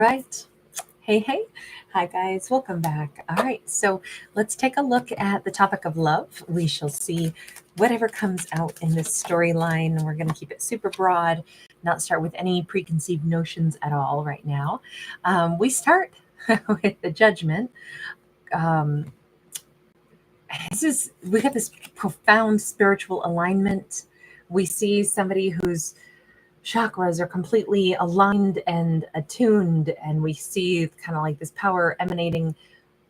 Right. Hey, hey. Hi, guys. Welcome back. All right. So let's take a look at the topic of love. We shall see whatever comes out in this storyline. We're going to keep it super broad, not start with any preconceived notions at all right now. We start with the judgment. Um, we got this profound spiritual alignment. We see somebody who's chakras are completely aligned and attuned, and we see kind of like this power emanating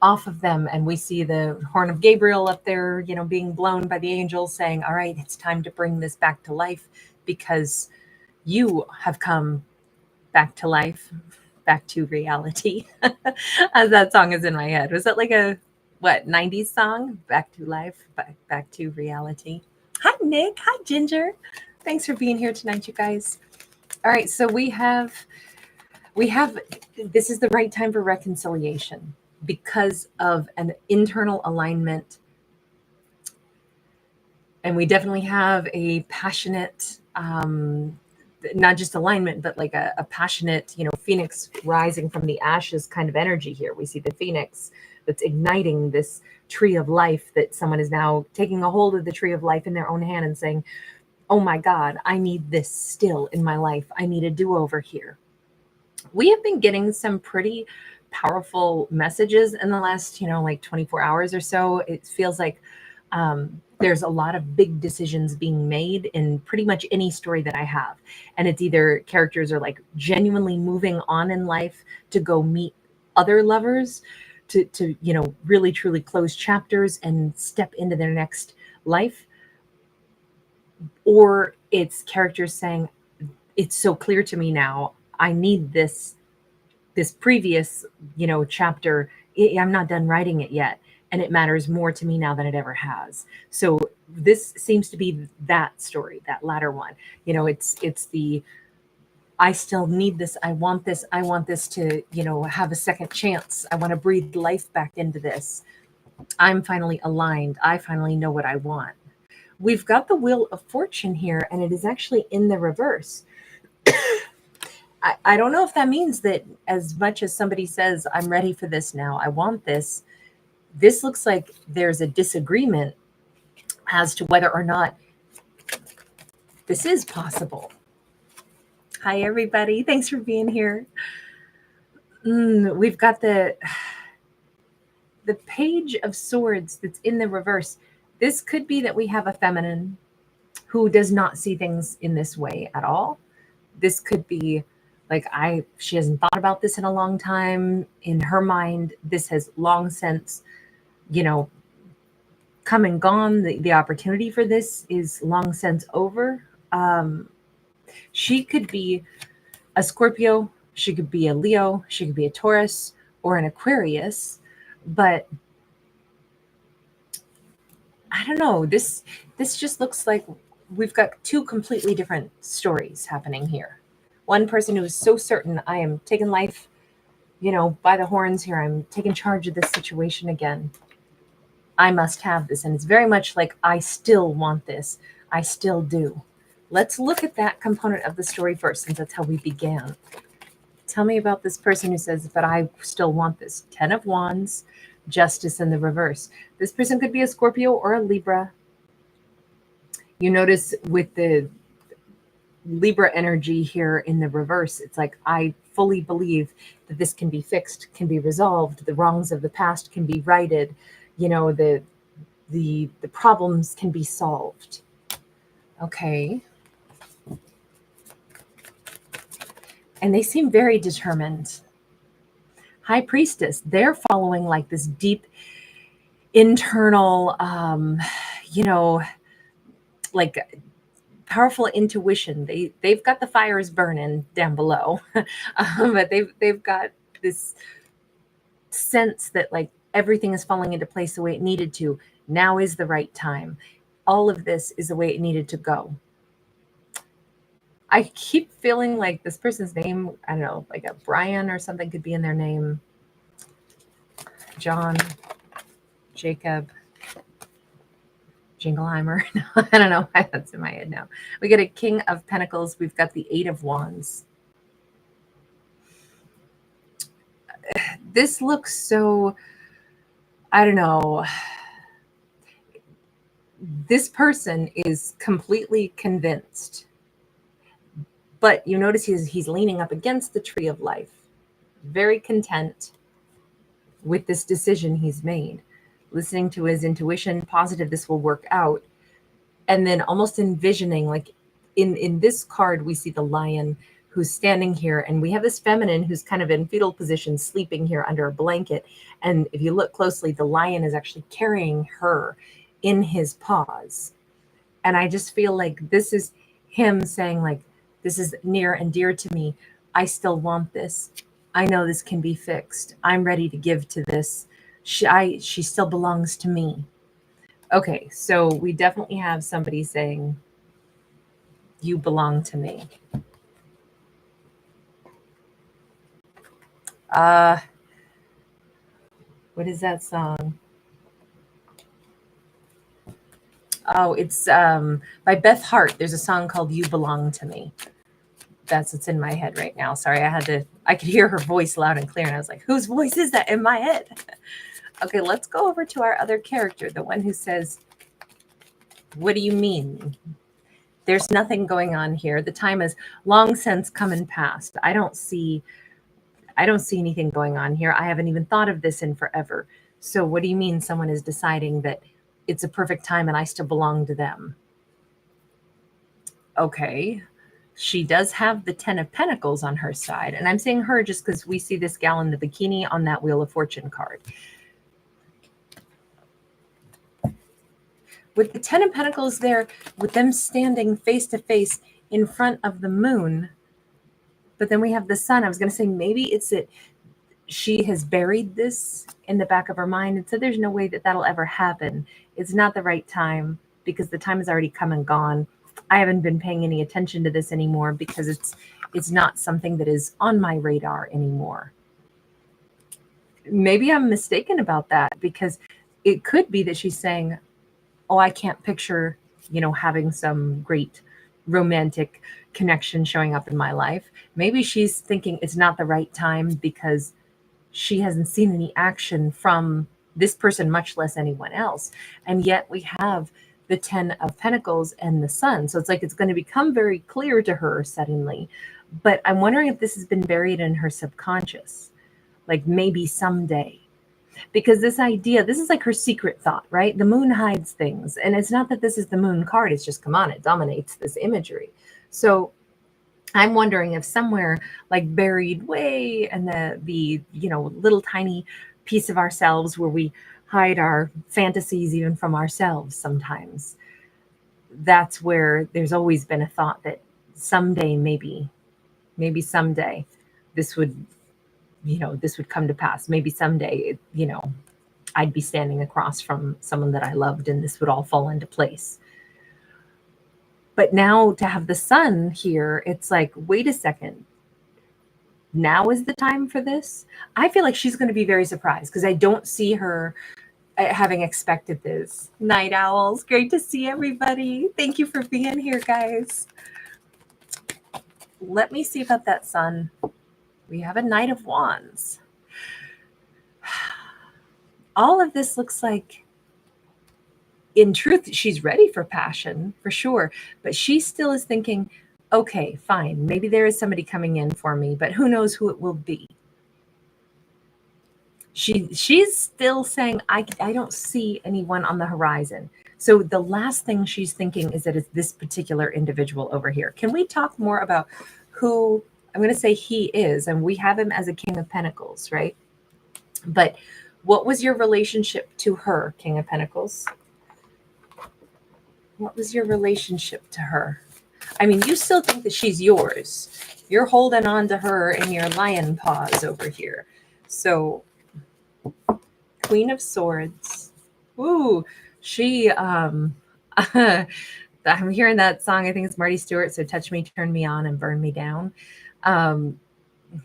off of them, and we see the horn of Gabriel up there, being blown by the angels saying, all right, it's time to bring this back to life because you have come back to life, back to reality. As that song is in my head. Was that like a 90s song? Back to life, back to reality. Hi, Nick. Hi, Ginger. Thanks for being here tonight, you guys. All right, so we have this is the right time for reconciliation because of an internal alignment, and we definitely have a passionate not just alignment, but like a passionate, phoenix rising from the ashes kind of energy here. We see the phoenix that's igniting this tree of life, that someone is now taking a hold of the tree of life in their own hand and saying, oh my God, I need this still in my life. I need a do-over here. We have been getting some pretty powerful messages in the last, like 24 hours or so. It feels like there's a lot of big decisions being made in pretty much any story that I have. And it's either characters are like genuinely moving on in life to go meet other lovers, to really truly close chapters and step into their next life, or it's characters saying, it's so clear to me now, I need this previous chapter. I'm not done writing it yet, and it matters more to me now than it ever has. So this seems to be that story, that latter one. It's the, I still need this, I want this to have a second chance. I want to breathe life back into this. I'm finally aligned. I finally know what I want. We've got the Wheel of Fortune here, and it is actually in the reverse. I don't know if that means that as much as somebody says, I'm ready for this now, I want this looks like there's a disagreement as to whether or not this is possible. Hi, everybody. Thanks for being here. We've got the Page of Swords that's in the reverse. This could be that we have a feminine who does not see things in this way at all. This could be like, she hasn't thought about this in a long time. In her mind, this has long since, come and gone. The opportunity for this is long since over. She could be a Scorpio, she could be a Leo, she could be a Taurus or an Aquarius, but I don't know. This just looks like we've got two completely different stories happening here. One person who is so certain, I am taking life, by the horns here. I'm taking charge of this situation again. I must have this. And it's very much like, I still want this. I still do. Let's look at that component of the story first, since that's how we began. Tell me about this person who says, but I still want this. 10 of Wands, Justice in the reverse. This person could be a Scorpio or a Libra. You notice with the Libra energy here in the reverse, it's like, I fully believe that this can be fixed, can be resolved. The wrongs of the past can be righted. The problems can be solved. Okay. And they seem very determined. High Priestess, they're following like this deep internal, like powerful intuition. They've got the fires burning down below, but they've got this sense that like everything is falling into place the way it needed to. Now is the right time. All of this is the way it needed to go. I keep feeling like this person's name, I don't know, like a Brian or something could be in their name. John, Jacob, Jingleheimer. No, I don't know why that's in my head now. We get a King of Pentacles. We've got the 8 of Wands. This looks so, I don't know. This person is completely convinced, but you notice he's leaning up against the tree of life, very content with this decision he's made, listening to his intuition, positive this will work out, and then almost envisioning, like in this card we see the lion who's standing here, and we have this feminine who's kind of in fetal position sleeping here under a blanket, and if you look closely, the lion is actually carrying her in his paws. And I just feel like this is him saying, like, this is near and dear to me. I still want this. I know this can be fixed. I'm ready to give to this. She still belongs to me. Okay, so we definitely have somebody saying, you belong to me. What is that song? Oh, it's by Beth Hart. There's a song called You Belong to Me. That's what's in my head right now. Sorry, I could hear her voice loud and clear, and I was like, whose voice is that in my head? Okay, let's go over to our other character, the one who says, what do you mean? There's nothing going on here. The time has long since come and passed. I don't see anything going on here. I haven't even thought of this in forever. So what do you mean someone is deciding that it's a perfect time and I still belong to them? Okay. She does have the 10 of Pentacles on her side. And I'm saying her just because we see this gal in the bikini on that Wheel of Fortune card. With the 10 of Pentacles there, with them standing face to face in front of the moon, but then we have the sun. I was going to say maybe it's that she has buried this in the back of her mind and said there's no way that that'll ever happen. It's not the right time because the time has already come and gone. I haven't been paying any attention to this anymore because it's not something that is on my radar anymore. Maybe I'm mistaken about that, because it could be that she's saying, oh, I can't picture, having some great romantic connection showing up in my life. Maybe she's thinking it's not the right time because she hasn't seen any action from this person, much less anyone else. And yet we have the 10 of Pentacles and the sun. So it's like it's going to become very clear to her suddenly. But I'm wondering if this has been buried in her subconscious, like maybe someday. Because this idea, this is like her secret thought, right? The moon hides things. And it's not that this is the moon card. It's just, come on, it dominates this imagery. So I'm wondering if somewhere like buried way in the little tiny piece of ourselves where we hide our fantasies even from ourselves sometimes, that's where there's always been a thought that someday, maybe someday this would come to pass. Maybe someday, I'd be standing across from someone that I loved and this would all fall into place. But now to have the sun here, it's like, wait a second. Now is the time for this? I feel like she's going to be very surprised because I don't see her having expected this. Night owls, great to see everybody. Thank you for being here, guys. Let me see about that sun. We have a Knight of Wands. All of this looks like, in truth, she's ready for passion, for sure. But she still is thinking, okay, fine. Maybe there is somebody coming in for me, but who knows who it will be. She's still saying, I don't see anyone on the horizon. So the last thing she's thinking is that it's this particular individual over here. Can we talk more about who I'm going to say he is? And we have him as a King of Pentacles, right? But what was your relationship to her, King of Pentacles? What was your relationship to her? I mean, you still think that she's yours. You're holding on to her in your lion paws over here. So Queen of Swords. Ooh, she, I'm hearing that song. I think it's Marty Stewart. So touch me, turn me on, and burn me down.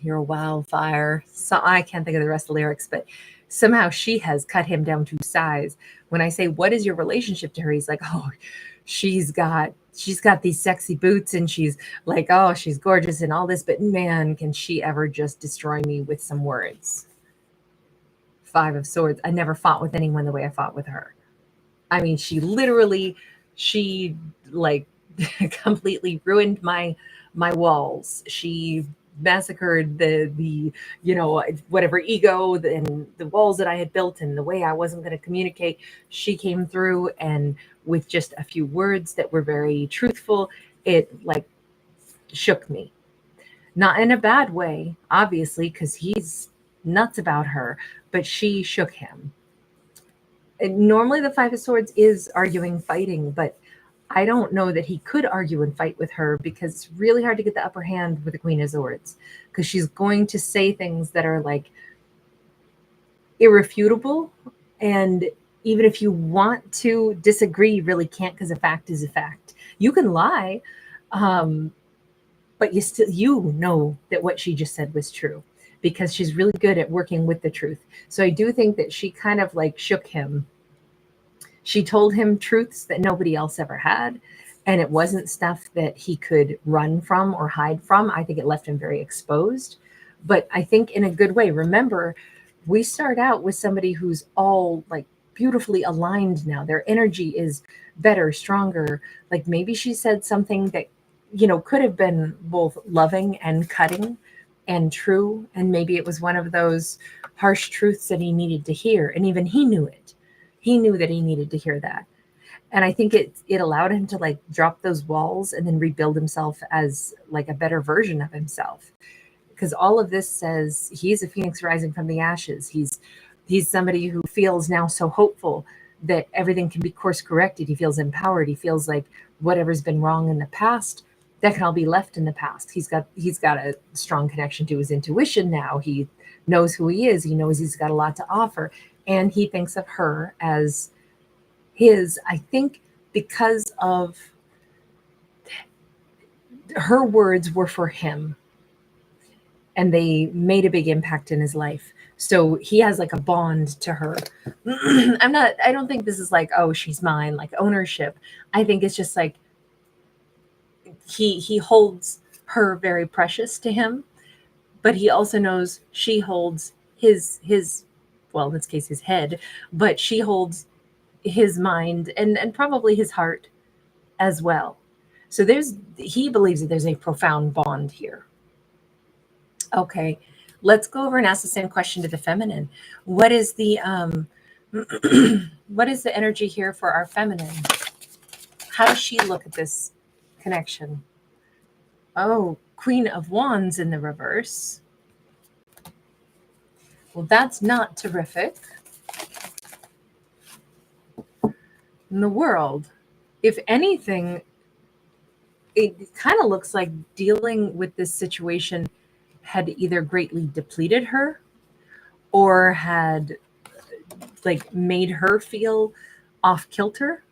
You're a wildfire. So I can't think of the rest of the lyrics, but somehow she has cut him down to size. When I say, what is your relationship to her? He's like, oh, she's got these sexy boots and she's like, oh, she's gorgeous and all this, but man, can she ever just destroy me with some words? Five of Swords. I never fought with anyone the way I fought with her. I mean, she like completely ruined my walls. She massacred the whatever ego and the walls that I had built and the way I wasn't going to communicate. She came through, and with just a few words that were very truthful, it like shook me. Not in a bad way, obviously, because he's nuts about her, but she shook him. And normally the Five of Swords is arguing, fighting, but I don't know that he could argue and fight with her, because it's really hard to get the upper hand with the Queen of Swords, because she's going to say things that are like irrefutable. And even if you want to disagree, you really can't, because a fact is a fact. You can lie, but you know that what she just said was true, because she's really good at working with the truth. So I do think that she kind of like shook him. She told him truths that nobody else ever had, and it wasn't stuff that he could run from or hide from. I think it left him very exposed, but I think in a good way. Remember, we start out with somebody who's all like beautifully aligned now. Their energy is better, stronger. Like maybe she said something that, could have been both loving and cutting and true. And maybe it was one of those harsh truths that he needed to hear. And even he knew it. He knew that he needed to hear that. And I think it allowed him to like drop those walls and then rebuild himself as like a better version of himself. Because all of this says he's a phoenix rising from the ashes. He's somebody who feels now so hopeful that everything can be course corrected. He feels empowered. He feels like whatever's been wrong in the past, that can all be left in the past. He's got a strong connection to his intuition now. He knows who he is. He knows he's got a lot to offer. And he thinks of her as his, I think, because of her words were for him, and they made a big impact in his life. So he has like a bond to her. I don't think this is like, oh, she's mine, like ownership. I think it's just like he holds her very precious to him, but he also knows she holds his well, in this case his head, but she holds his mind and probably his heart as well. So he believes that there's a profound bond here. Okay, let's go over and ask the same question to the feminine. What is the what is the energy here for our feminine? How does she look at this connection? Oh, Queen of Wands in the reverse. Well, that's not terrific. In the world, if anything, it kind of looks like dealing with this situation had either greatly depleted her or had like made her feel off kilter,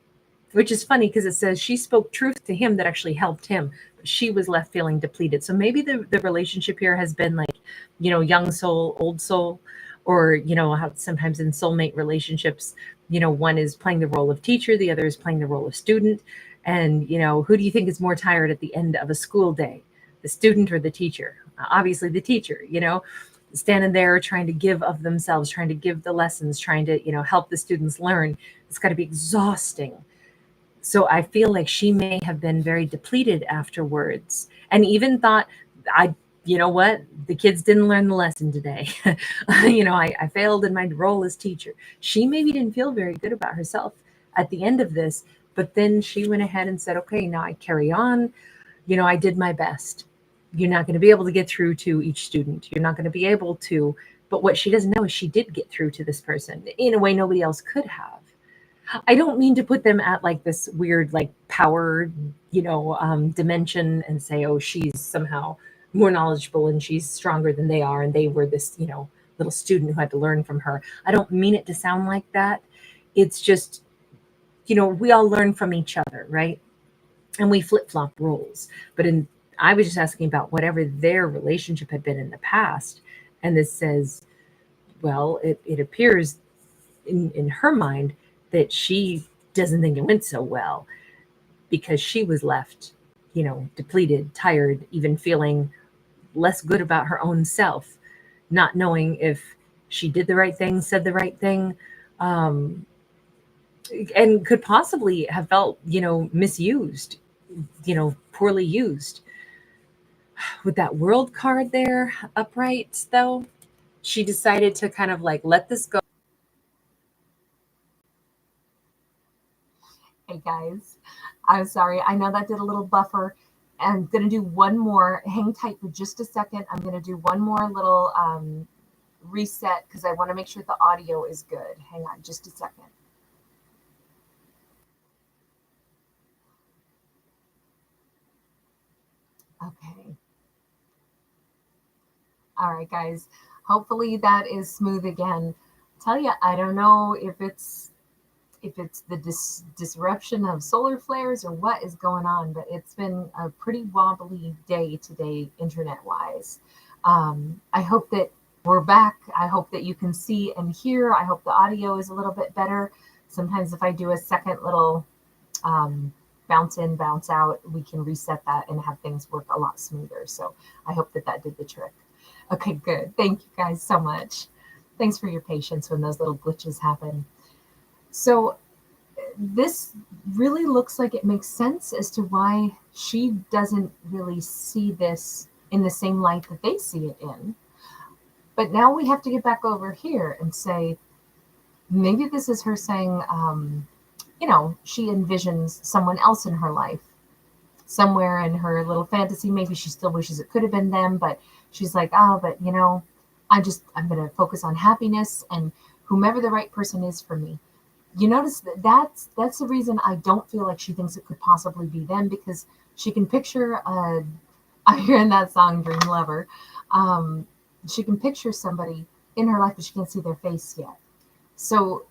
which is funny because it says she spoke truth to him that actually helped him, but she was left feeling depleted. So maybe the relationship here has been like, young soul, old soul, or, how sometimes in soulmate relationships, one is playing the role of teacher, the other is playing the role of student. And, who do you think is more tired at the end of a school day, the student or the teacher? Obviously the teacher, standing there trying to give of themselves, trying to give the lessons, trying to, help the students learn. It's got to be exhausting. So I feel like she may have been very depleted afterwards and even thought, you know what? The kids didn't learn the lesson today. I failed in my role as teacher. She maybe didn't feel very good about herself at the end of this, but then she went ahead and said, okay, now I carry on. I did my best. You're not going to be able to get through to each student. You're not going to be able to, but what she doesn't know is she did get through to this person in a way nobody else could have. I don't mean to put them at like this weird, like power, dimension and say, oh, she's somehow more knowledgeable and she's stronger than they are. And they were this, little student who had to learn from her. I don't mean it to sound like that. It's just, we all learn from each other, right? And we flip-flop roles. But I was just asking about whatever their relationship had been in the past. And this says, well, it appears in her mind that she doesn't think it went so well because she was left, depleted, tired, even feeling less good about her own self, not knowing if she did the right thing, said the right thing, and could possibly have felt, misused, poorly used. With that World card there upright, though, she decided to kind of like let this go. Hey guys, I'm sorry. I know that did a little buffer. I'm going to do one more. Hang tight for just a second. I'm going to do one more little reset because I want to make sure the audio is good. Hang on just a second. Okay. All right, guys. Hopefully that is smooth again. Tell you, I don't know if it's the disruption of solar flares or what is going on, but it's been a pretty wobbly day today, internet-wise. I hope that we're back. I hope that you can see and hear. I hope the audio is a little bit better. Sometimes if I do a second little bounce in, bounce out, we can reset that and have things work a lot smoother. So I hope that did the trick. Okay, good. Thank you guys so much. Thanks for your patience when those little glitches happen. So this really looks like it makes sense as to why she doesn't really see this in the same light that they see it in. But now we have to get back over here and say, maybe this is her saying, she envisions someone else in her life, somewhere in her little fantasy. Maybe she still wishes it could have been them, but she's like, I'm going to focus on happiness and whomever the right person is for me. You notice that's the reason I don't feel like she thinks it could possibly be them, because she can picture, I'm hearing that song, Dream Lover. She can picture somebody in her life, but she can't see their face yet. So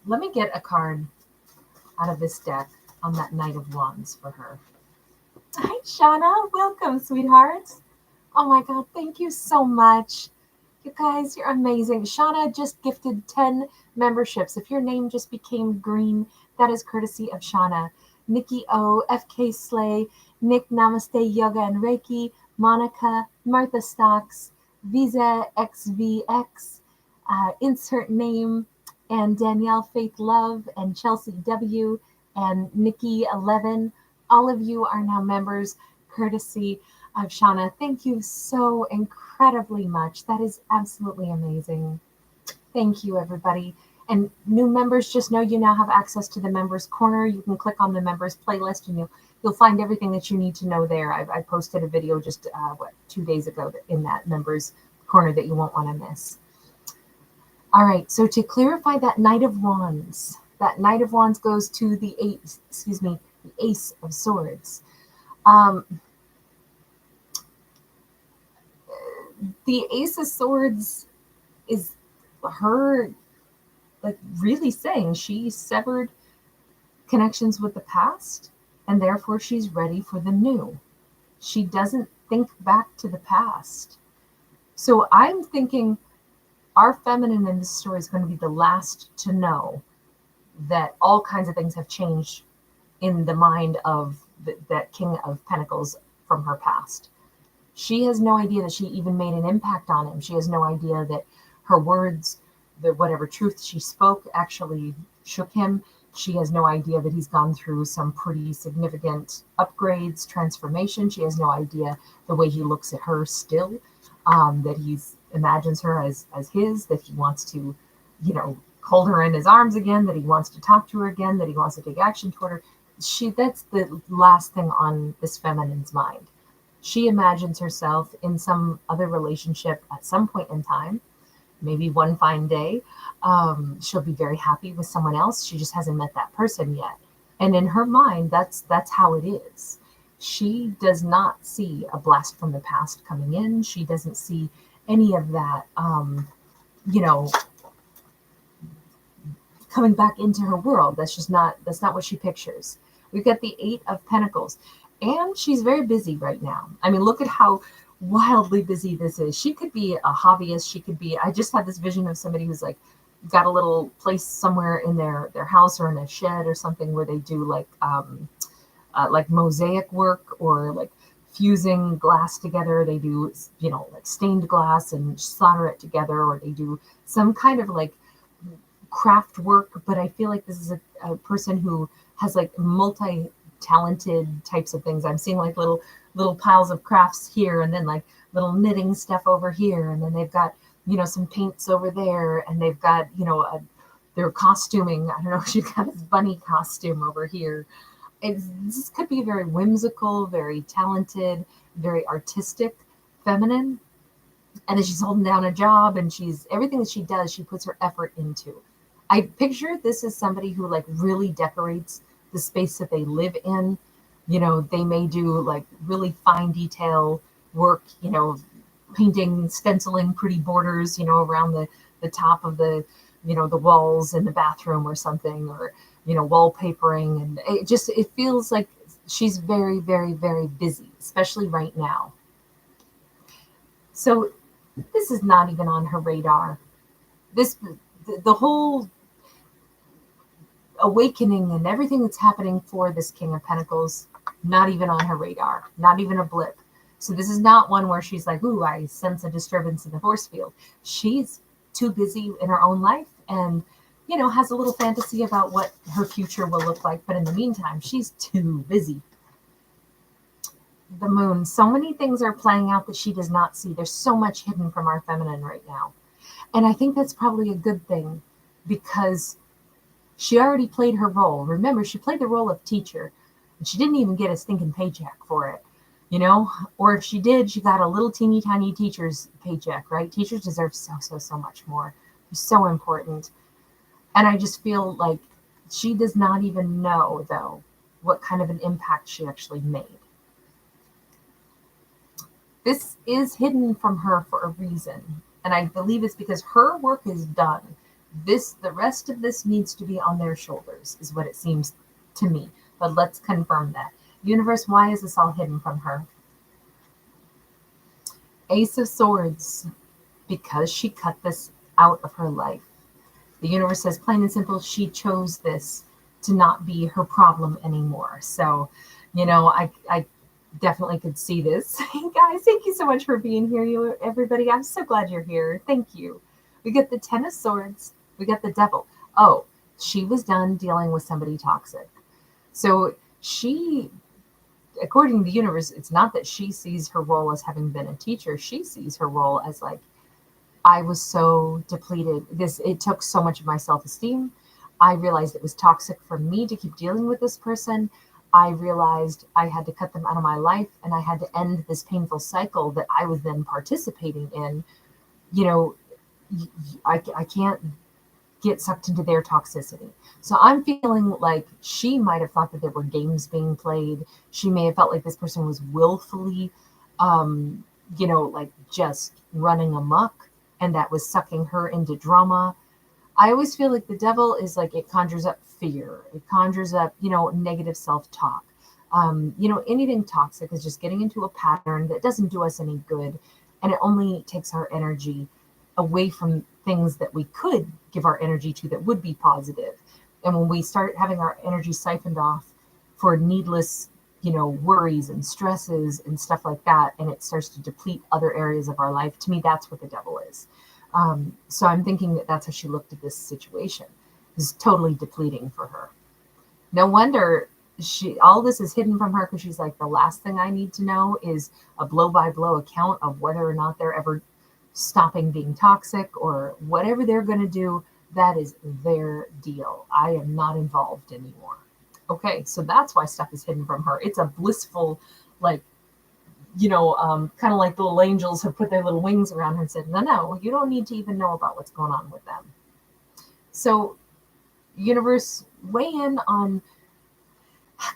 let me get a card out of this deck on that Knight of Wands for her. Hi, Shauna. Welcome, sweetheart. Oh my God, thank you so much. You guys, you're amazing. Shauna just gifted 10 memberships. If your name just became green, that is courtesy of Shauna. Nikki O, FK Slay, Nick Namaste Yoga and Reiki, Monica, Martha Stocks, Visa XVX, insert name, and Danielle Faith Love, and Chelsea W, and Nikki 11. All of you are now members courtesy of Shauna. Thank you so incredibly much. That is absolutely amazing. Thank you, everybody. And new members, just know you now have access to the members corner. You can click on the members playlist and you'll find everything that you need to know there. I posted a video just 2 days ago in that members corner that you won't want to miss. All right, so to clarify that Knight of Wands goes to the Ace of Swords. The Ace of Swords is her really saying she severed connections with the past, and therefore she's ready for the new. She doesn't think back to the past. So I'm thinking our feminine in this story is going to be the last to know that all kinds of things have changed in the mind of that King of Pentacles from her past. She has no idea that she even made an impact on him. She has no idea that her words, that whatever truth she spoke, actually shook him. She has no idea that he's gone through some pretty significant upgrades, transformation. She has no idea the way he looks at her still, that he imagines her as his, that he wants to, hold her in his arms again, that he wants to talk to her again, that he wants to take action toward her. That's the last thing on this feminine's mind. She imagines herself in some other relationship at some point in time. Maybe one fine day, she'll be very happy with someone else. She just hasn't met that person yet. And in her mind, that's how it is. She does not see a blast from the past coming in. She doesn't see any of that, coming back into her world. That's not what she pictures. We've got the Eight of Pentacles, and she's very busy right now. I mean, look at how wildly busy this is. She could be a hobbyist. She could be, I just had this vision of somebody who's got a little place somewhere in their house or in a shed or something where they do like mosaic work or like fusing glass together. They do, like stained glass and solder it together, or they do some kind of like craft work. But I feel like this is a person who has like multi-talented types of things. I'm seeing like little piles of crafts here, and then like little knitting stuff over here, and then they've got some paints over there, and they've got their costuming. I don't know, she's got this bunny costume over here. This could be very whimsical, very talented, very artistic, feminine. And then she's holding down a job, and she's everything that she does, she puts her effort into. I picture this as somebody who like really decorates the space that they live in. They may do like really fine detail work, painting, stenciling pretty borders, around the top of the walls in the bathroom or something, or wallpapering. And it feels like she's very, very, very busy, especially right now. So this is not even on her radar. The whole awakening and everything that's happening for this King of Pentacles, not even on her radar, not even a blip. So this is not one where she's like, ooh, I sense a disturbance in the force field. She's too busy in her own life, and has a little fantasy about what her future will look like. But in the meantime, she's too busy. The moon, so many things are playing out that she does not see. There's so much hidden from our feminine right now. And I think that's probably a good thing, because she already played her role. Remember, she played the role of teacher, and she didn't even get a stinking paycheck for it, or if she did, she got a little teeny tiny teacher's paycheck, right? Teachers deserve so much more. They're so important. And I just feel like she does not even know, though, what kind of an impact she actually made. This is hidden from her for a reason. And I believe it's because her work is done. The rest of this needs to be on their shoulders, is what it seems to me. But let's confirm that. Universe, why is this all hidden from her? Ace of Swords, because she cut this out of her life. The universe says, plain and simple, she chose this to not be her problem anymore. So, I definitely could see this. Guys, thank you so much for being here, everybody. I'm so glad you're here. Thank you. We get the Ten of Swords. We got the Devil. Oh, she was done dealing with somebody toxic. So she, according to the universe, it's not that she sees her role as having been a teacher. She sees her role as like, I was so depleted. It took so much of my self-esteem. I realized it was toxic for me to keep dealing with this person. I realized I had to cut them out of my life, and I had to end this painful cycle that I was then participating in. I can't get sucked into their toxicity. So I'm feeling like she might have thought that there were games being played. She may have felt like this person was willfully, like just running amok, and that was sucking her into drama. I always feel like the Devil is like, it conjures up fear. It conjures up, negative self-talk. Anything toxic is just getting into a pattern that doesn't do us any good. And it only takes our energy away from things that we could give our energy to that would be positive. And when we start having our energy siphoned off for needless, worries and stresses and stuff like that, and it starts to deplete other areas of our life, to me, that's what the Devil is. So I'm thinking that that's how she looked at this situation. It's totally depleting for her. No wonder all this is hidden from her, because she's like, the last thing I need to know is a blow-by-blow account of whether or not they're ever stopping being toxic, or whatever they're going to do. That is their deal. I am not involved anymore. Okay, so that's why stuff is hidden from her. It's a blissful, like, kind of like the little angels have put their little wings around her and said, no, you don't need to even know about what's going on with them. So universe, weigh in on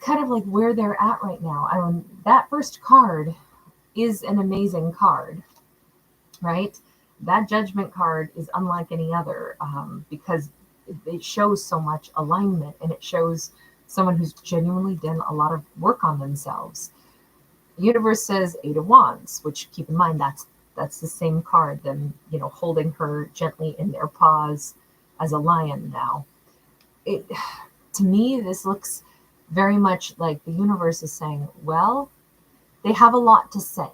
kind of like where they're at right now. That first card is an amazing card, right? That Judgment card is unlike any other, because it shows so much alignment, and it shows someone who's genuinely done a lot of work on themselves. The universe says Eight of Wands, which, keep in mind, that's the same card, them holding her gently in their paws as a lion now. To me, this looks very much like the universe is saying, well, They have a lot to say,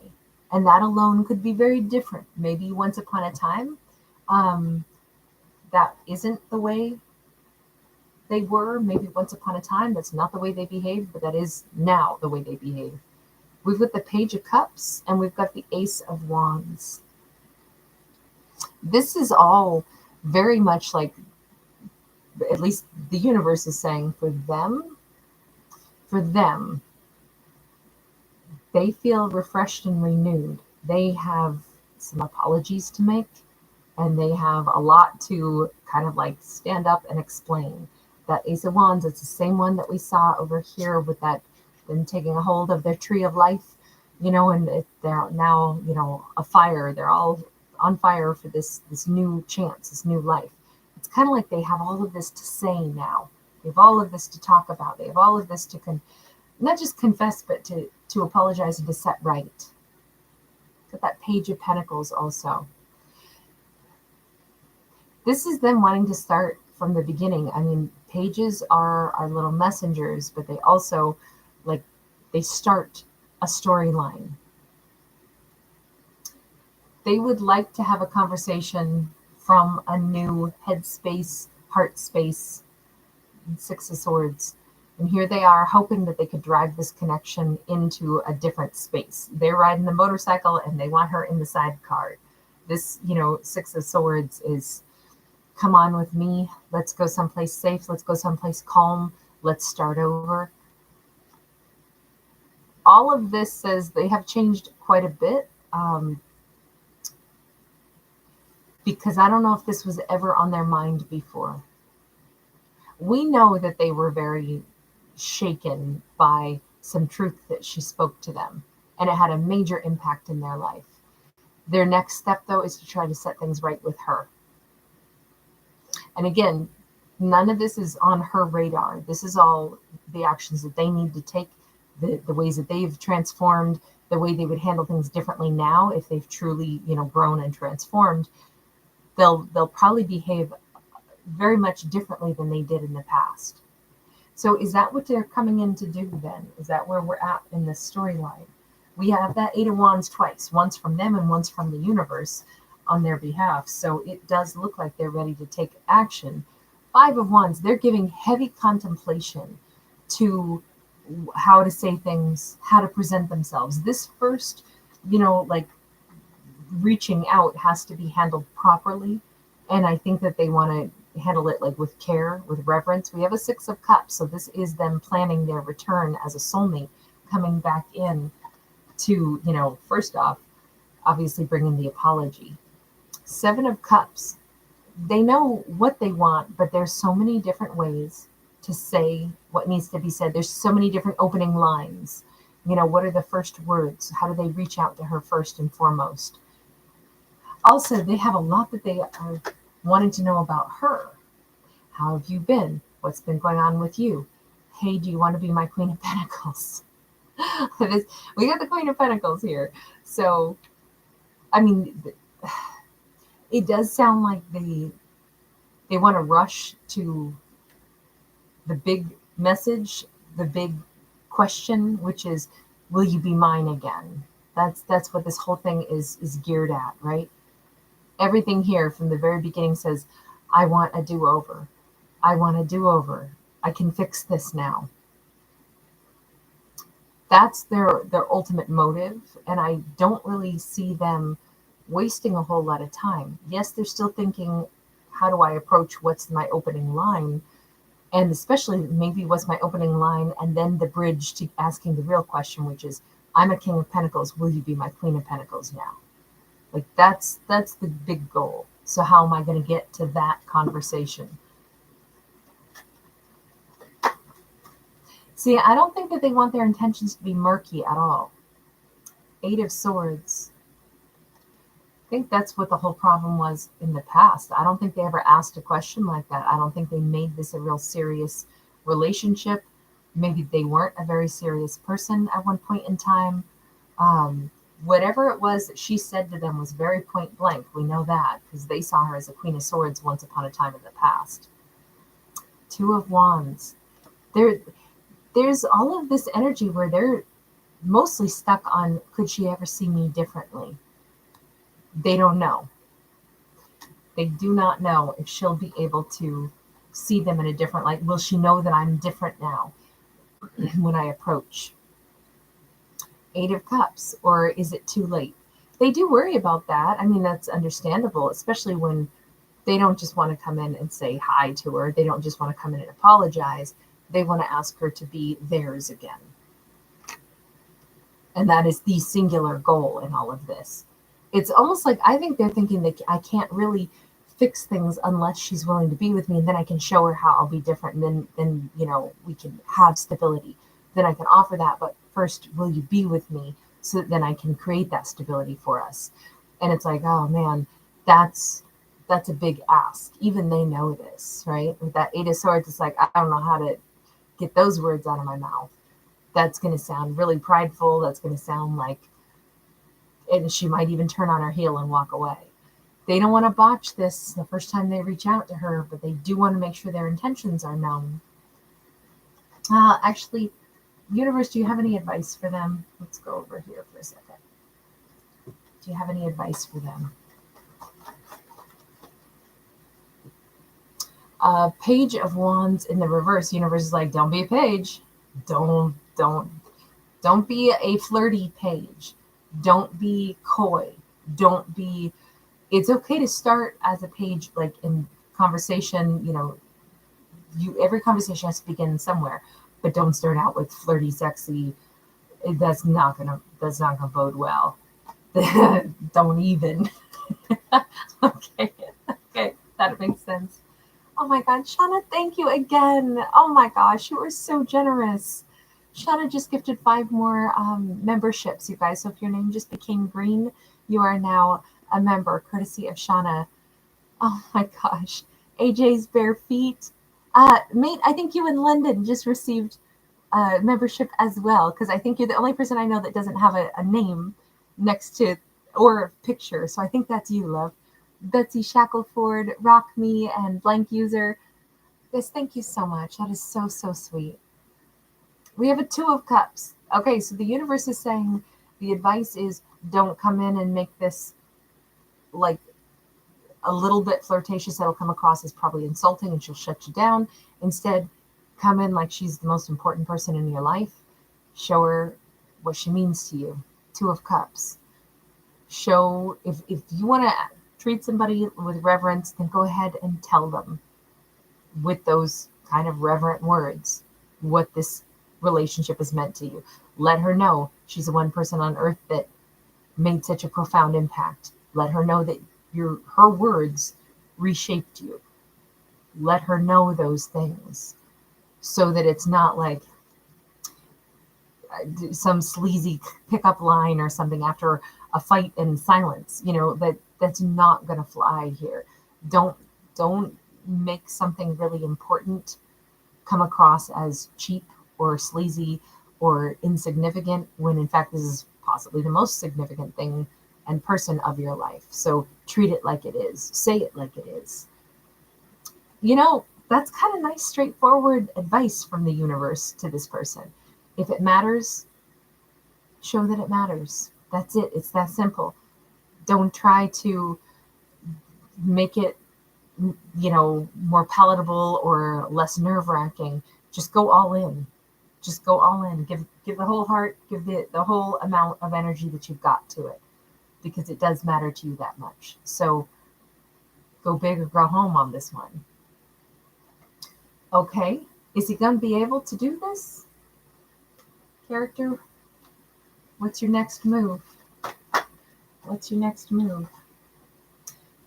and that alone could be very different. Maybe once upon a time, that isn't the way they were. Maybe once upon a time, that's not the way they behaved, but that is now the way they behave. We've got the Page of Cups, and we've got the Ace of Wands. This is all very much like, at least the universe is saying, for them, they feel refreshed and renewed. They have some apologies to make, and they have a lot to kind of like stand up and explain. That Ace of Wands, it's the same one that we saw over here with that, them taking a hold of their tree of life, and they're now, afire. They're all on fire for this new chance, this new life. It's kind of like they have all of this to say now. They have all of this to talk about. They have all of this to not just confess, but to apologize and to set right. Got that Page of Pentacles also. This is them wanting to start from the beginning. I mean, pages are our little messengers, but they also, like, they start a storyline. They would like to have a conversation from a new headspace, heart space, Six of Swords. And here they are hoping that they could drag this connection into a different space. They're riding the motorcycle and they want her in the sidecar. This, Six of Swords is, come on with me. Let's go someplace safe. Let's go someplace calm. Let's start over. All of this says they have changed quite a bit. Because I don't know if this was ever on their mind before. We know that they were very shaken by some truth that she spoke to them, and it had a major impact in their life. Their next step, though, is to try to set things right with her. And again, none of this is on her radar. This is all the actions that they need to take, the ways that they've transformed, the way they would handle things differently now if they've truly, grown and transformed. They'll probably behave very much differently than they did in the past. So is that what they're coming in to do then? Is that where we're at in this storyline? We have that Eight of Wands twice, once from them and once from the universe on their behalf. So it does look like they're ready to take action. Five of Wands, they're giving heavy contemplation to how to say things, how to present themselves. This first, reaching out has to be handled properly. And I think that they want to handle it like with care, with reverence. We have a Six of Cups. So this is them planning their return as a soulmate, coming back in to, first off, obviously bringing the apology. Seven of Cups. They know what they want, but there's so many different ways to say what needs to be said. There's so many different opening lines. What are the first words? How do they reach out to her first and foremost? Also, they have a lot that they are wanting to know about her. How have you been? What's been going on with you? Hey, do you want to be my Queen of Pentacles? We got the Queen of Pentacles here. So, I mean, it does sound like they want to rush to the big message, the big question, which is, will you be mine again? That's what this whole thing is geared at, right? Everything here from the very beginning says, I want a do-over. I want a do-over. I can fix this now. That's their ultimate motive, and I don't really see them wasting a whole lot of time. Yes, they're still thinking, how do I approach what's my opening line? And especially maybe what's my opening line, and then the bridge to asking the real question, which is, I'm a King of Pentacles. Will you be my Queen of Pentacles now? Like that's the big goal. So how am I going to get to that conversation? See, I don't think that they want their intentions to be murky at all. Eight of Swords. I think that's what the whole problem was in the past. I don't think they ever asked a question like that. I don't think they made this a real serious relationship. Maybe they weren't a very serious person at one point in time. Whatever it was that she said to them was very point blank. We know that because they saw her as a Queen of Swords once upon a time in the past. Two of Wands. There's all of this energy where mostly stuck on, could she ever see me differently? They don't know. They do not know if she'll be able to see them in a different light. Will she know that I'm different now when I approach? Eight of Cups, or is it too late? They do worry about that. I mean, that's understandable, especially when they don't just want to come in and say hi to her. They don't just want to come in and apologize. They want to ask her to be theirs again. And that is the singular goal in all of this. It's almost like, I think they're thinking that I can't really fix things unless she's willing to be with me, and then I can show her how I'll be different, and then we can have stability. Then I can offer that, but first, will you be with me so that then I can create that stability for us? And it's like, oh man, that's a big ask. Even they know this, right? With that Eight of Swords, it's like, I don't know how to get those words out of my mouth. That's going to sound really prideful. That's going to sound like, and she might even turn on her heel and walk away. They don't want to botch this the first time they reach out to her, but they do want to make sure their intentions are known. Actually, universe, do you have any advice for them? Let's go over here for a second. Do you have any advice for them? Page of Wands in the reverse. Universe is like, don't be a page. Don't be a flirty page. Don't be coy. Don't be. It's okay to start as a page, like in conversation. Every conversation has to begin somewhere, but don't start out with flirty, sexy. That's not gonna bode well. Don't even. Okay, that makes sense. Oh my God, Shauna, thank you again. Oh my gosh, you are so generous. Shauna just gifted 5 more memberships, you guys. So if your name just became green, you are now a member, courtesy of Shauna. Oh my gosh. AJ's bare feet. Mate, I think you in London just received membership as well, because I think you're the only person I know that doesn't have a name next to or a picture. So I think that's you, love. Betsy Shackleford, Rock Me, and Blank User. Guys, thank you so much. That is so, so sweet. We have a 2 of Cups. Okay, so the universe is saying the advice is don't come in and make this like a little bit flirtatious. That'll come across as probably insulting and she'll shut you down. Instead, come in like she's the most important person in your life. Show her what she means to you. 2 of Cups. Show, if you want to treat somebody with reverence, then go ahead and tell them with those kind of reverent words what this relationship is meant to you. Let her know she's the one person on earth that made such a profound impact. Let her know that her words reshaped you. Let her know those things so that it's not like some sleazy pickup line or something after a fight in silence. That's not going to fly here. Don't make something really important come across as cheap or sleazy or insignificant, when in fact this is possibly the most significant thing and person of your life. So treat it like it is. Say it like it is. That's kind of nice, straightforward advice from the universe to this person. If it matters, show that it matters. That's it. It's that simple. Don't try to make it, more palatable or less nerve-wracking. Just go all in. Just go all in. Give the whole heart, give the whole amount of energy that you've got to it, because it does matter to you that much. So go big or go home on this one. Okay. Is he going to be able to do this? Character, what's your next move? What's your next move?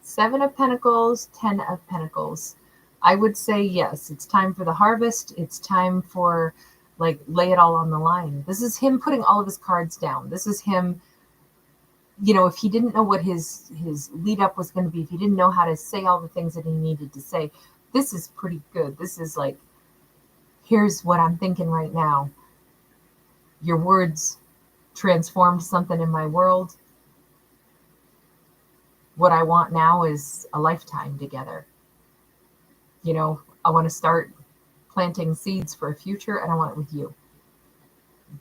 7 of Pentacles, 10 of Pentacles. I would say yes, it's time for the harvest. It's time for lay it all on the line. This is him putting all of his cards down. This is him, if he didn't know what his lead up was going to be, if he didn't know how to say all the things that he needed to say, this is pretty good. This is here's what I'm thinking right now. Your words transformed something in my world. What I want now is a lifetime together. I want to start planting seeds for a future, and I want it with you.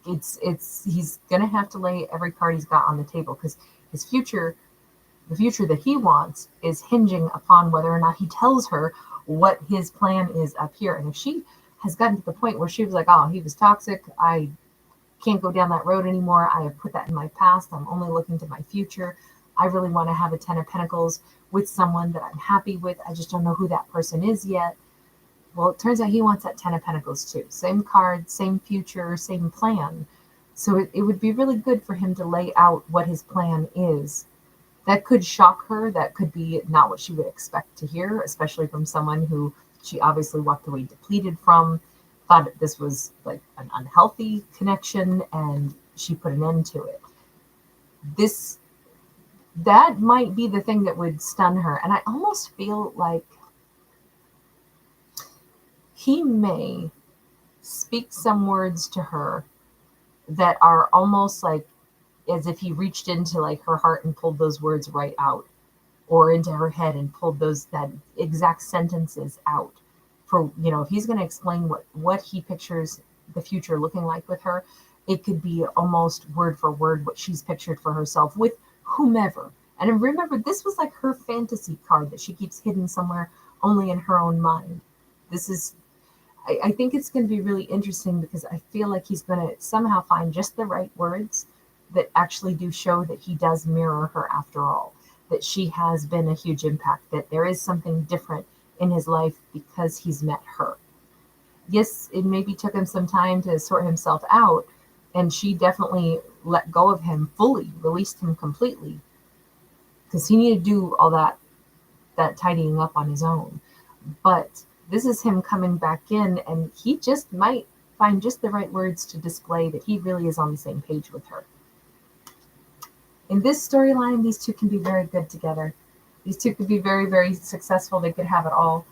he's gonna have to lay every card he's got on the table, because his future, the future that he wants, is hinging upon whether or not he tells her what his plan is up here. And if she has gotten to the point where she was like, oh, he was toxic, I can't go down that road anymore, I have put that in my past, I'm only looking to my future, I really want to have a 10 of Pentacles with someone that I'm happy with, I just don't know who that person is yet. Well, it turns out he wants that 10 of Pentacles too. Same card, same future, same plan. So it would be really good for him to lay out what his plan is. That could shock her. That could be not what she would expect to hear, especially from someone who she obviously walked away depleted from, thought this was like an unhealthy connection, and she put an end to it. That might be the thing that would stun her. And I almost feel like he may speak some words to her that are almost like as if he reached into like her heart and pulled those words right out, or into her head and pulled that exact sentences out. For, if he's going to explain what he pictures the future looking like with her, it could be almost word for word what she's pictured for herself with whomever. And remember, this was like her fantasy card that she keeps hidden somewhere only in her own mind. I think it's going to be really interesting, because I feel like he's going to somehow find just the right words that actually do show that he does mirror her after all, that she has been a huge impact, that there is something different in his life because he's met her. Yes, it maybe took him some time to sort himself out, and she definitely let go of him fully, released him completely, because he needed to do all that tidying up on his own. But this is him coming back in, and he just might find just the right words to display that he really is on the same page with her. In this storyline, these two can be very good together. These two could be very, very successful. They could have it all.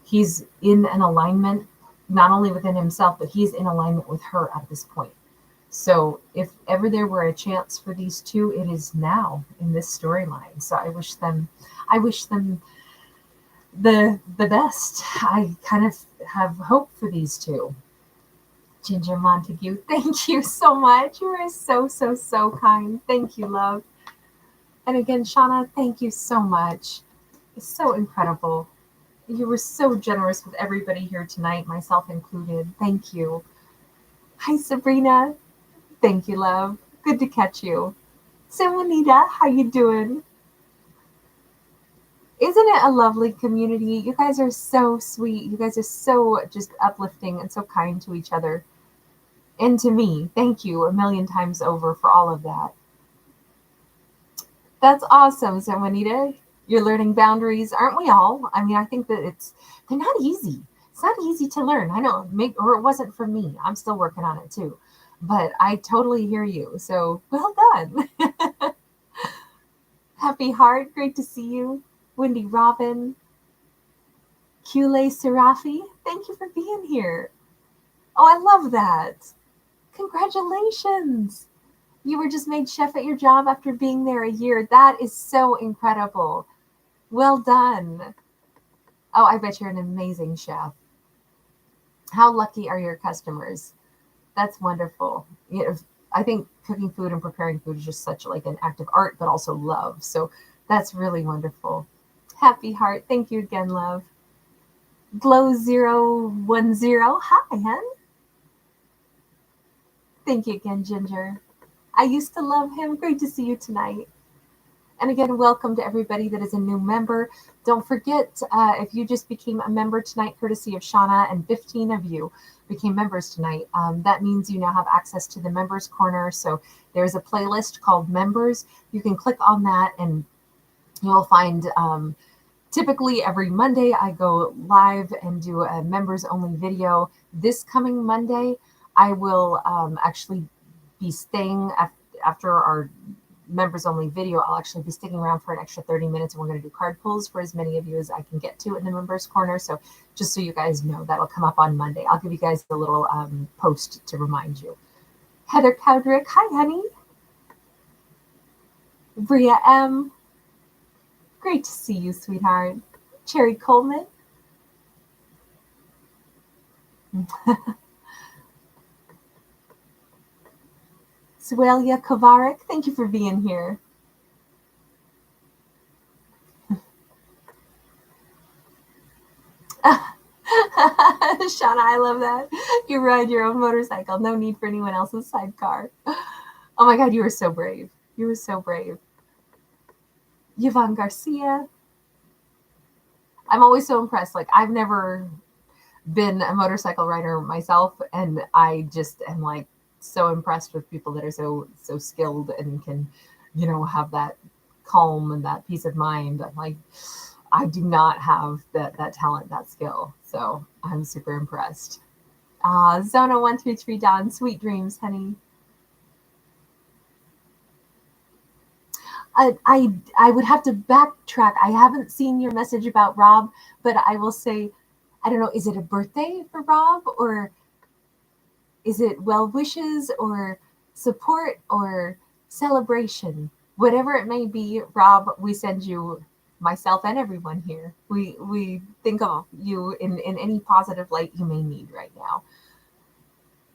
He's in an alignment, not only within himself, but he's in alignment with her at this point. So if ever there were a chance for these two, it is now in this storyline. So I wish them the best. I kind of have hope for these two. Ginger Montague, thank you so much. You are so, so, so kind. Thank you, love. And again, Shauna, thank you so much. It's so incredible. You were so generous with everybody here tonight, myself included. Thank you. Hi, Sabrina. Thank you, love. Good to catch you. So, Juanita, how you doing? Isn't it a lovely community? You guys are so sweet. You guys are so just uplifting and so kind to each other. And to me. Thank you a million times over for all of that. That's awesome, so Juanita. You're learning boundaries, aren't we all? I mean, I think that they're not easy. It's not easy to learn. I know, or it wasn't for me. I'm still working on it too. But I totally hear you. So well done. Happy Heart, great to see you. Wendy Robin. Kule Serafi, thank you for being here. Oh, I love that. Congratulations. You were just made chef at your job after being there a year. That is so incredible. Well done. Oh, I bet you're an amazing chef. How lucky are your customers? That's wonderful. I think cooking food and preparing food is just such like an act of art, but also love. So that's really wonderful. Happy Heart. Thank you again, love. Glow010. Hi, hun. Thank you again, Ginger. I used to love him. Great to see you tonight. And again, welcome to everybody that is a new member. Don't forget, if you just became a member tonight, courtesy of Shauna, and 15 of you became members tonight, that means you now have access to the Members Corner. So there's a playlist called Members. You can click on that and you'll find typically every Monday I go live and do a members only video. This coming Monday, I will actually be staying after our members only video. I'll actually be sticking around for an extra 30 minutes, and we're going to do card pulls for as many of you as I can get to in the Members Corner. So just so you guys know, that'll come up on Monday. I'll give you guys a little post to remind you. Heather Cowdrick, hi honey. Bria M, great to see you, sweetheart. Cherry Coleman. Suelia Kovarik, thank you for being here. Shauna, I love that. You ride your own motorcycle. No need for anyone else's sidecar. Oh my God, you were so brave. You were so brave. Yvonne Garcia. I'm always so impressed. Like, I've never been a motorcycle rider myself, and I just am like so impressed with people that are so skilled and can, you know, have that calm and that peace of mind. I'm like, I do not have that talent, that skill. So I'm super impressed. Zona 133 Dawn, sweet dreams, honey. I would have to backtrack. I haven't seen your message about Rob, but I will say, I don't know, is it a birthday for Rob, or is it well wishes or support or celebration? Whatever it may be, Rob, we send you, myself and everyone here. We think of you in any positive light you may need right now.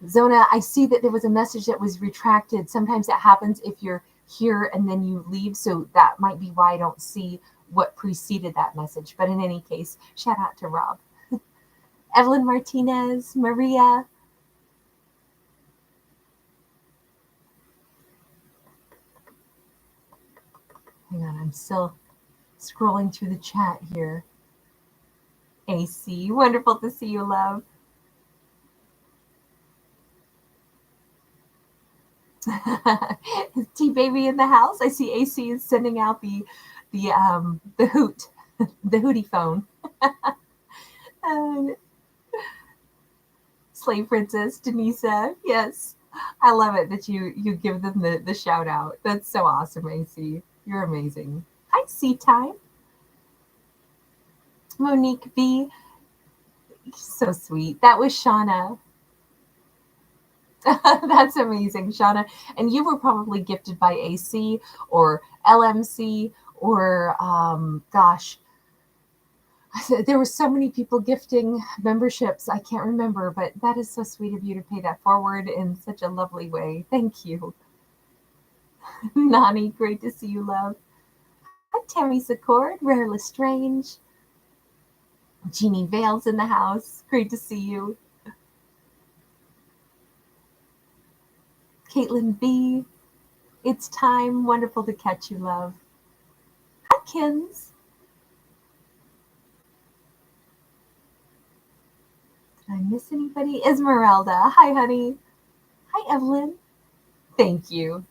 Zona, I see that there was a message that was retracted. Sometimes that happens if you're here and then you leave, so that might be why I don't see what preceded that message. But in any case, shout out to Rob. Evelyn Martinez, Maria. Hang on, I'm still scrolling through the chat here. AC, wonderful to see you, love. T baby in the house. I see AC is sending out the hoot, the hootie phone. Slave Princess Denisa, yes, I love it that you give them the shout out. That's so awesome, AC. You're amazing. Hi, Sea Time. Monique V, so sweet. That was Shauna. That's amazing, Shauna. And you were probably gifted by AC or LMC or, gosh, there were so many people gifting memberships. I can't remember, but that is so sweet of you to pay that forward in such a lovely way. Thank you. Nani, great to see you, love. Hi, Tammy Secord, Rare Lestrange. Jeannie Vale's in the house. Great to see you. Caitlin B, it's time. Wonderful to catch you, love. Hi, Kins. Did I miss anybody? Esmeralda. Hi, honey. Hi, Evelyn. Thank you.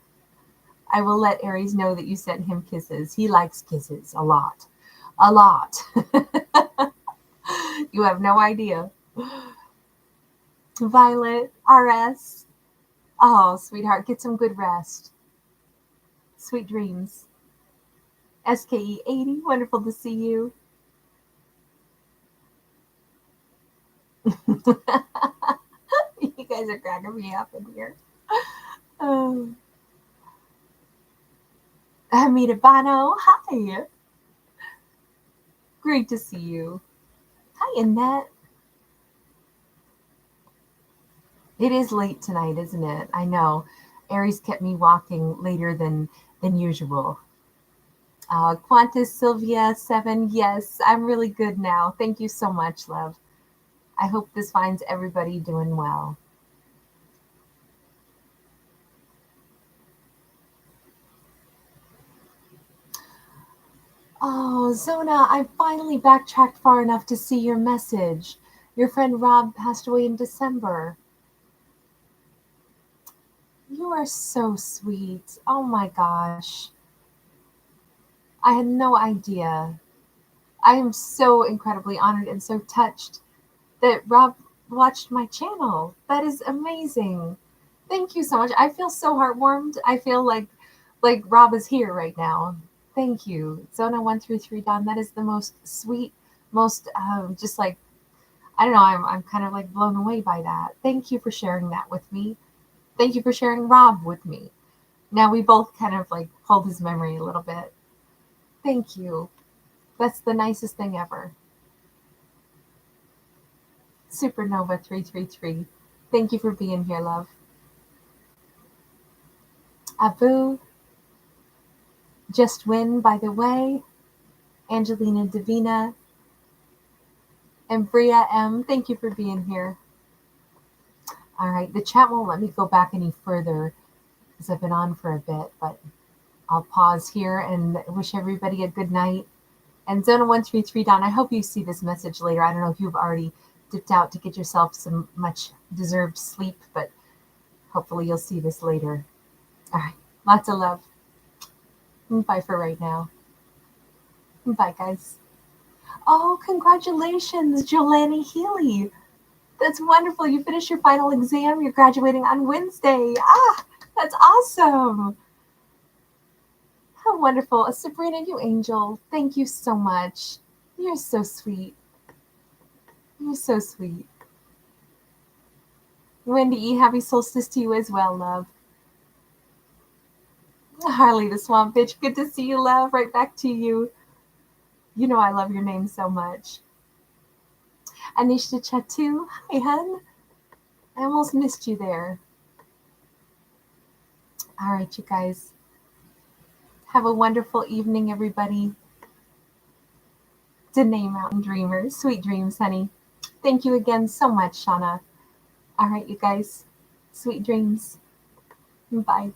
I will let Aries know that you sent him kisses. He likes kisses a lot. A lot. You have no idea. Violet, RS. Oh, sweetheart, get some good rest. Sweet dreams. SKE 80, wonderful to see you. You guys are cracking me up in here. Oh. Amita Bano, hi. Great to see you. Hi, Annette. It is late tonight, isn't it? I know. Aries kept me walking later than usual. Qantas Sylvia 7, yes, I'm really good now. Thank you so much, love. I hope this finds everybody doing well. Oh, Zona, I finally backtracked far enough to see your message. Your friend Rob passed away in December. You are so sweet. Oh my gosh. I had no idea. I am so incredibly honored and so touched that Rob watched my channel. That is amazing. Thank you so much. I feel so heartwarmed. I feel like Rob is here right now. Thank you. Zona 133 Dawn. That is the most sweet, most just like, I don't know, I'm kind of like blown away by that. Thank you for sharing that with me. Thank you for sharing Rob with me. Now we both kind of like hold his memory a little bit. Thank you. That's the nicest thing ever. Supernova 333. Thank you for being here, love. Abu, Just Win, by the way, Angelina Davina, and Bria M. Thank you for being here. All right, the chat won't let me go back any further because I've been on for a bit, but I'll pause here and wish everybody a good night. And Zona 133 Don, I hope you see this message later. I don't know if you've already dipped out to get yourself some much deserved sleep, but hopefully you'll see this later. All right, lots of love. Bye for right now. Bye, guys. Oh, congratulations, Jolani Healy. That's wonderful. You finished your final exam. You're graduating on Wednesday. Ah, that's awesome. How wonderful. Sabrina, you angel. Thank you so much. You're so sweet. You're so sweet. Wendy E., happy solstice to you as well, love. Harley the Swamp Bitch, good to see you, love. Right back to you. You know I love your name so much. Anisha Chatu, hi, hun. I almost missed you there. All right, you guys. Have a wonderful evening, everybody. Danae Mountain Dreamers, sweet dreams, honey. Thank you again so much, Shauna. All right, you guys. Sweet dreams. Bye.